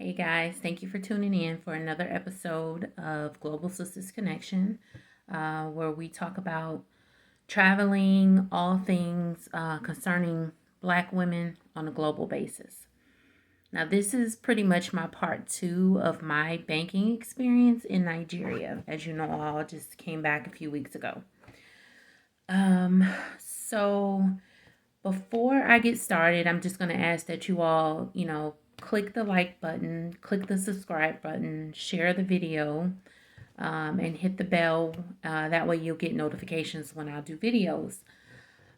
Hey guys, thank you for tuning in for another episode of Global Sisters Connection, where we talk about traveling, all things concerning Black women on a global basis. Now, this is pretty much my part two of my banking experience in Nigeria. As you know, I just came back a few weeks ago. So before I get started, I'm just going to ask that you all, click the like button, click the subscribe button, share the video, and hit the bell. That way you'll get notifications when I do videos.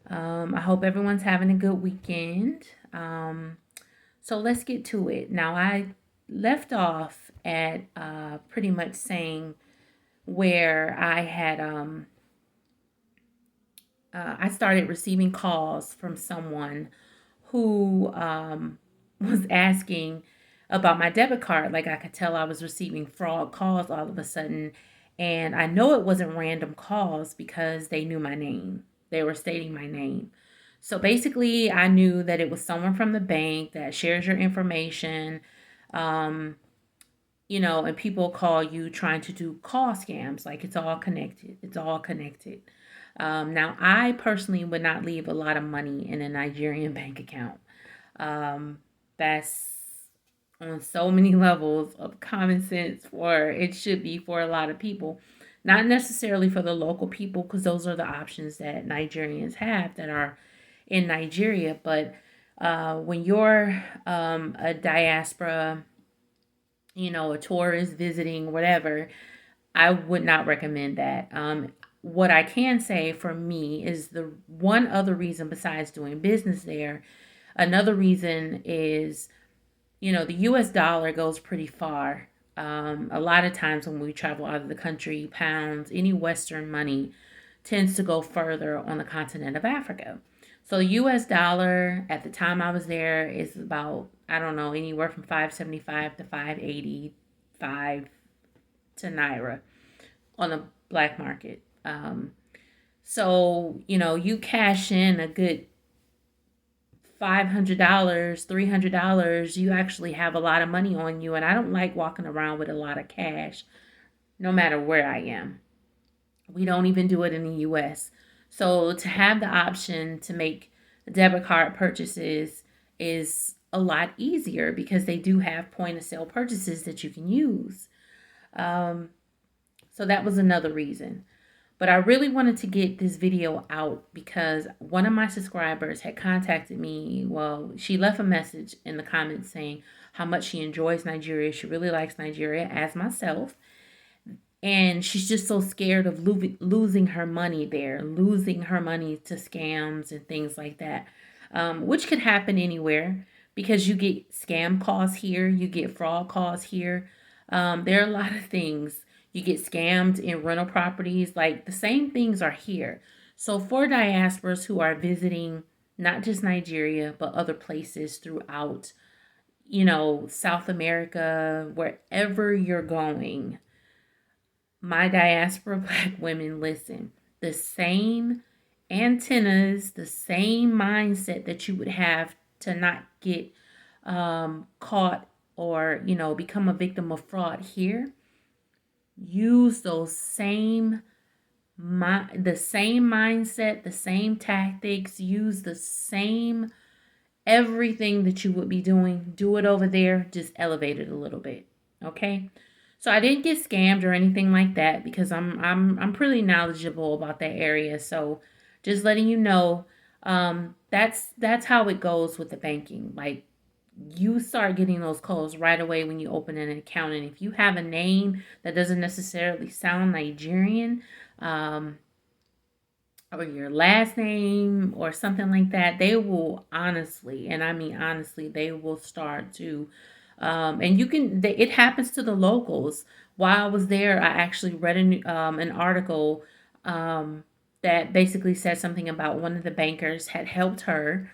I hope everyone's having a good weekend. So let's get to it. Now, I left off at pretty much saying where I started receiving calls from someone who was asking about my debit card. Like I could tell I was receiving fraud calls all of a sudden. And I know it wasn't random calls because they knew my name. They were stating my name. So basically, I knew that it was someone from the bank that shares your information. Um, and people call you trying to do call scams. Like it's all connected. It's all connected. Now, I personally would not leave a lot of money in a Nigerian bank account. That's on so many levels of common sense, or it should be for a lot of people. Not necessarily for the local people, because those are the options that Nigerians have that are in Nigeria. But when you're a diaspora, a tourist visiting, whatever, I would not recommend that. What I can say for me is the one other reason besides doing business there, another reason is, the US dollar goes pretty far. A lot of times when we travel out of the country, pounds, any Western money tends to go further on the continent of Africa. So the US dollar at the time I was there is about, I don't know, anywhere from 575 to 585 to Naira on the black market. So, you cash in a good $500, $300, you actually have a lot of money on you. And I don't like walking around with a lot of cash, no matter where I am. We don't even do it in the US. So to have the option to make debit card purchases is a lot easier because they do have point of sale purchases that you can use. Um, so that was another reason. But I really wanted to get this video out because one of my subscribers had contacted me. Well, she left a message in the comments saying how much she enjoys Nigeria. She really likes Nigeria, as myself. And she's just so scared of losing her money there, losing her money to scams and things like that, which could happen anywhere because you get scam calls here, you get fraud calls here. There are a lot of things. You get scammed in rental properties. Like the same things are here. So for diasporas who are visiting not just Nigeria, but other places throughout, South America, wherever you're going, my diaspora black women, listen, the same antennas, the same mindset that you would have to not get caught or, become a victim of fraud here, use those the same mindset, the same tactics, use the same everything that you would be doing, do it over there, just elevate it a little bit. Okay? So I didn't get scammed or anything like that because I'm pretty knowledgeable about that area. So just letting you know, that's how it goes with the banking. Like you start getting those calls right away when you open an account, and if you have a name that doesn't necessarily sound Nigerian, or your last name or something like that, they will honestly, and I mean honestly, they will start to, and it happens to the locals. While I was there, I actually read an article that basically said something about one of the bankers had helped her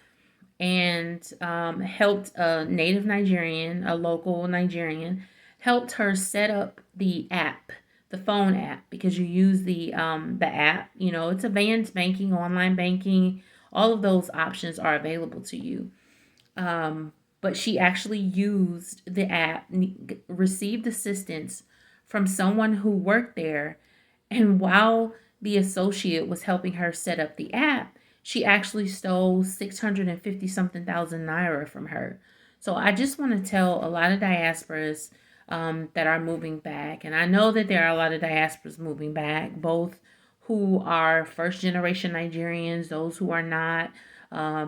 and helped a native Nigerian, a local Nigerian, helped her set up the app, the phone app, because you use the app. It's advanced banking, online banking. All of those options are available to you. but she actually used the app, received assistance from someone who worked there. And while the associate was helping her set up the app, she actually stole 650 something thousand naira from her. So I just want to tell a lot of diasporas that are moving back, and I know that there are a lot of diasporas moving back, both who are first generation Nigerians, those who are not,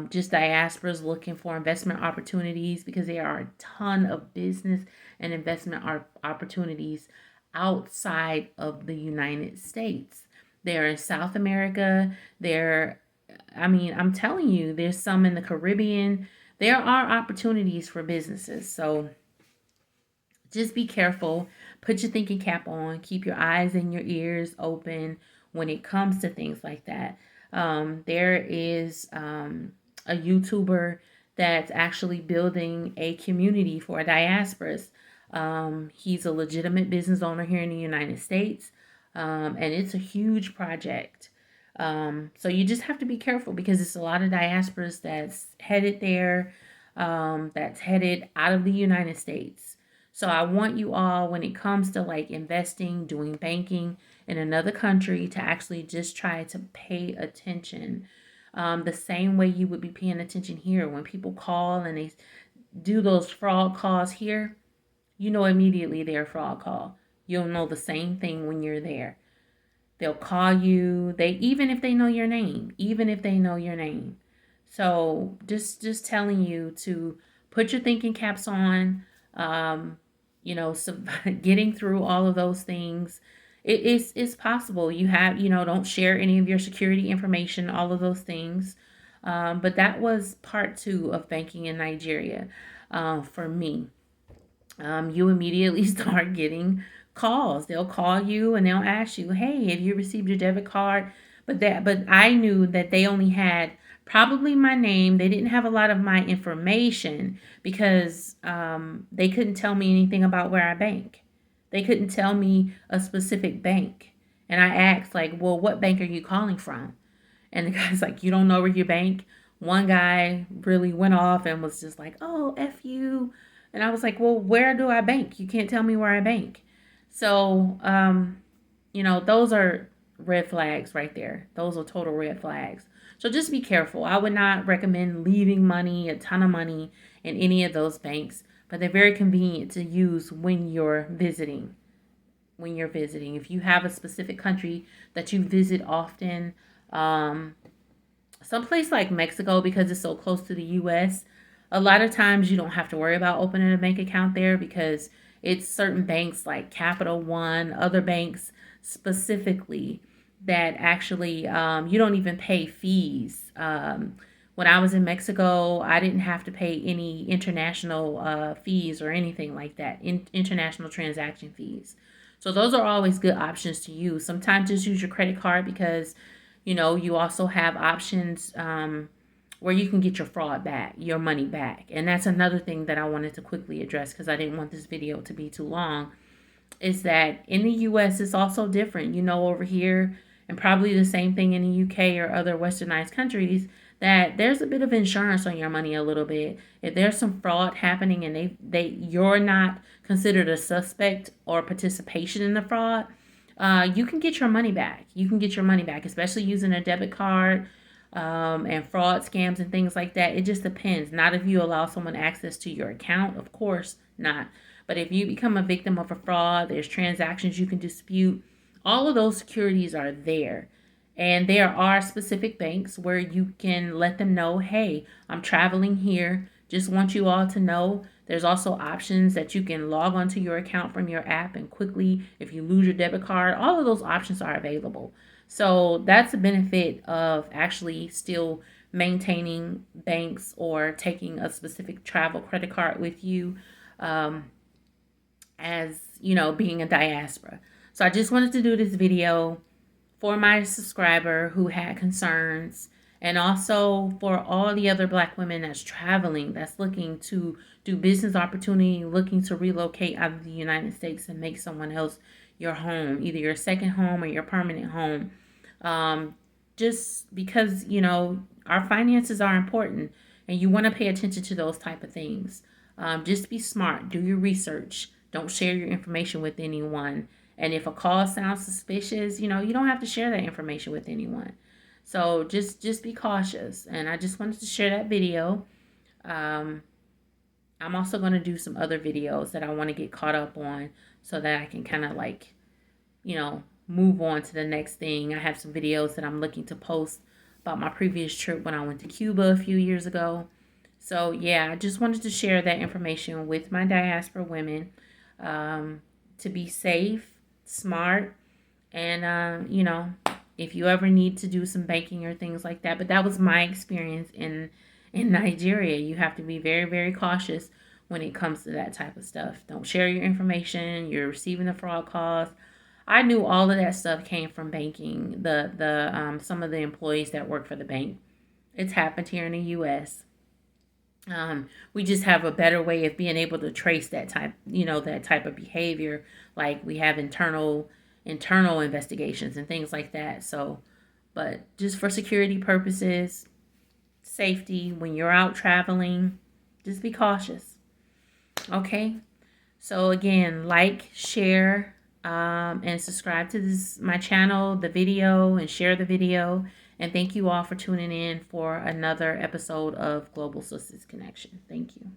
just diasporas looking for investment opportunities, because there are a ton of business and investment opportunities outside of the United States. They're in South America. I'm telling you, there's some in the Caribbean. There are opportunities for businesses. So just be careful. Put your thinking cap on. Keep your eyes and your ears open when it comes to things like that. There is a YouTuber that's actually building a community for diasporas. He's a legitimate business owner here in the United States, and it's a huge project. So you just have to be careful because it's a lot of diasporas that's headed there, that's headed out of the United States. So I want you all, when it comes to like investing, doing banking in another country, to actually just try to pay attention, the same way you would be paying attention here. When people call and they do those fraud calls here, you know immediately they're a fraud call. You'll know the same thing when you're there. They'll call you. They even if they know your name, even if they know your name. So just telling you to put your thinking caps on. Um, so getting through all of those things, it's possible. You have, don't share any of your security information, all of those things. But that was part two of banking in Nigeria for me. You immediately start getting calls. They'll call you and they'll ask you, "Hey, have you received your debit card?" But I knew that they only had probably my name. They didn't have a lot of my information because they couldn't tell me anything about where I bank. They couldn't tell me a specific bank. And I asked, like, "Well, what bank are you calling from?" And the guy's like, "You don't know where you bank?" One guy really went off and was just like, "Oh, F you." And I was like, "Well, where do I bank? You can't tell me where I bank." So, those are red flags right there. Those are total red flags. So just be careful. I would not recommend leaving money, a ton of money, in any of those banks, but they're very convenient to use when you're visiting. When you're visiting, if you have a specific country that you visit often, um, someplace like Mexico, because it's so close to the US, a lot of times you don't have to worry about opening a bank account there because it's certain banks like Capital One, other banks specifically that actually you don't even pay fees. When I was in Mexico, I didn't have to pay any international fees or anything like that, international transaction fees. So those are always good options to use. Sometimes just use your credit card because you also have options where you can get your fraud back, your money back. And that's another thing that I wanted to quickly address because I didn't want this video to be too long, is that in the US it's also different. Over here, and probably the same thing in the UK or other westernized countries, that there's a bit of insurance on your money a little bit. If there's some fraud happening and you're not considered a suspect or participation in the fraud, you can get your money back. You can get your money back, especially using a debit card, and fraud scams and things like that. It just depends. Not if you allow someone access to your account, of course not. But if you become a victim of a fraud, there's transactions you can dispute. All of those securities are there. And there are specific banks where you can let them know, "Hey, I'm traveling here. Just want you all to know." There's also options that you can log onto your account from your app and quickly, if you lose your debit card, all of those options are available. So that's a benefit of actually still maintaining banks or taking a specific travel credit card with you, um, as being a diaspora. So I just wanted to do this video for my subscriber who had concerns, and also for all the other Black women that's traveling, that's looking to do business opportunity, looking to relocate out of the United States and make someone else your home, either your second home or your permanent home. Just because our finances are important, And you want to pay attention to those type of things. Just be smart. Do your research. Don't share your information with anyone. And if a call sounds suspicious, you don't have to share that information with anyone. So just be cautious. And I just wanted to share that video. Um, I'm also going to do some other videos that I want to get caught up on so that I can kind of like, move on to the next thing. I have some videos that I'm looking to post about my previous trip when I went to Cuba a few years ago. So, yeah, I just wanted to share that information with my diaspora women, to be safe, smart, and, if you ever need to do some banking or things like that. But that was my experience in Nigeria. You have to be very, very cautious when it comes to that type of stuff. Don't share your information. You're receiving the fraud calls. I knew all of that stuff came from banking. The some of the employees that work for the bank. It's happened here in the U.S. We just have a better way of being able to trace that type of behavior. Like we have internal investigations and things like that. So, but just for security purposes, safety, when you're out traveling, just be cautious. Okay. So again, like, share, and subscribe to my channel, the video, and share the video. And thank you all for tuning in for another episode of Global Sisters Connection. Thank you.